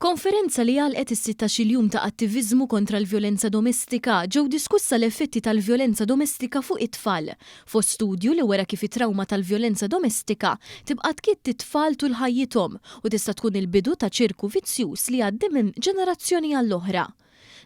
F'konferenza li għalqet is-16 jum ta' attiviżmu kontra l-vjolenza domestika ġew diskussa l-effetti tal-vjolenza domestika fuq it-tfal. Fost studju li wara kif it-trawma tal-vjolenza domestika tibqa' tkiett it-tfal tul ħajjithom u tista' tkun il-bidu ta' ċirku vizzjuż li għaddi minn ġenerazzjoni għall-oħra.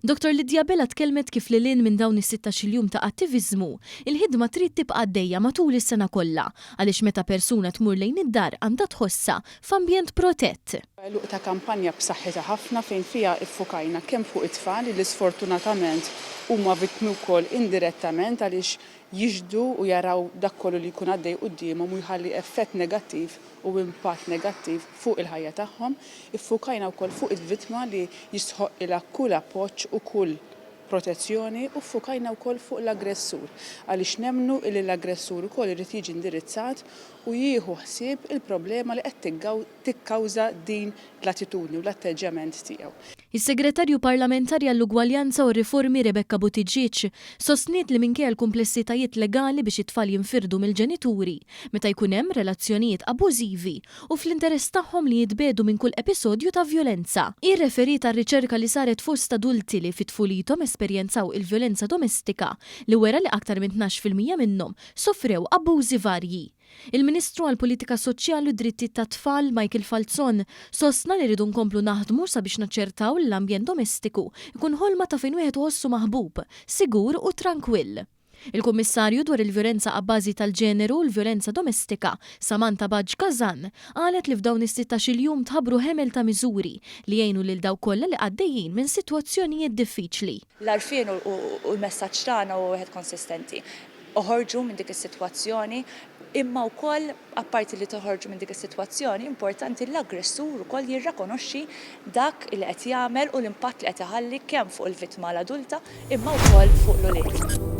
Dr. Lidja Bella tkellmet kif lilin minn dawn is-16 jum ta' attiviżmu, il-ħidma trid tibqa' għaddejja matul is-sena kollha għaliex meta persuna tmur lejn id-dar għandha tħossha f'ambjent protett. Luq ta' kampanja b'saħħitha ħafna fejn fiha iffukajna kemm fuq it-tfal li sfortunatament huma vittmi wkoll indirettament għaliex jiġdu u jaraw dak kollu li jkun għaddej qudiemhom u jħalli effett negattiv u impatt negattiv fuq il-ħajja tagħhom. Iffukajna wkoll fuq il-vittma li jistħoq ilha kull appoġġ u kull protezzjoni u ffukajna wkoll fuq l-aggressur għaliex nemmnu li l-aggressur ukoll irid jiġi indirizzat u jieħu ħsieb il-problema li qed tikkawża din l-attitudni u l-atteġġament tiegħu. Is-Segretarju Parlamentari għall-Ugwaljanza u r-Riformi Rebecca Buttigieg sostniet li minkejja l-kumplessitajiet legali biex it-tfal jinfirdu mill-ġenituri meta jkun hemm relazzjonijiet abużivi u fl-interess tagħhom li jitbedu minn kull episodju ta' vjolenza. Ir-referita r-riċerka li saret fost adulti li fit-tfulithom esperjenzaw il-vjolenza domestika li wera li aktar minn 12% minnhom sofrew abbużi varji. Il-Ministru għall-Politika Soċjali u Drittijiet tat-Tfal Michael Falzon sostna li rridu nkomplu naħdmu sabiex naċċertaw l-ambjent domestiku jkun ħolma ta' fejn wieħed iħossu maħbub, sigur u tranquill. Il-Kummissarju dwar il-vjolenza għabbażi tal-ġeneru u l-vjolenza domestika, Samantha Baġġ Kazan, qalet li f'dawn is-16 jum tħabbru ħemel ta' miżuri li jgħinu lil dawk kollha li għaddejjin minn sitwazzjonijiet diffiċli. L-għarfien u l-messaġġ tagħna huwa wieħed konsistenti. Oħorġu minn dik is-sitwazzjoni, imma wkoll apparti li toħorġu minn dik is-sitwazzjoni, importanti l-aggressur ukoll jirrakonoxxi dak li qed jagħmel u l-impatt li qed iħalli kemm fuq il-vittma l-adulta imma wkoll fuq l-ulien.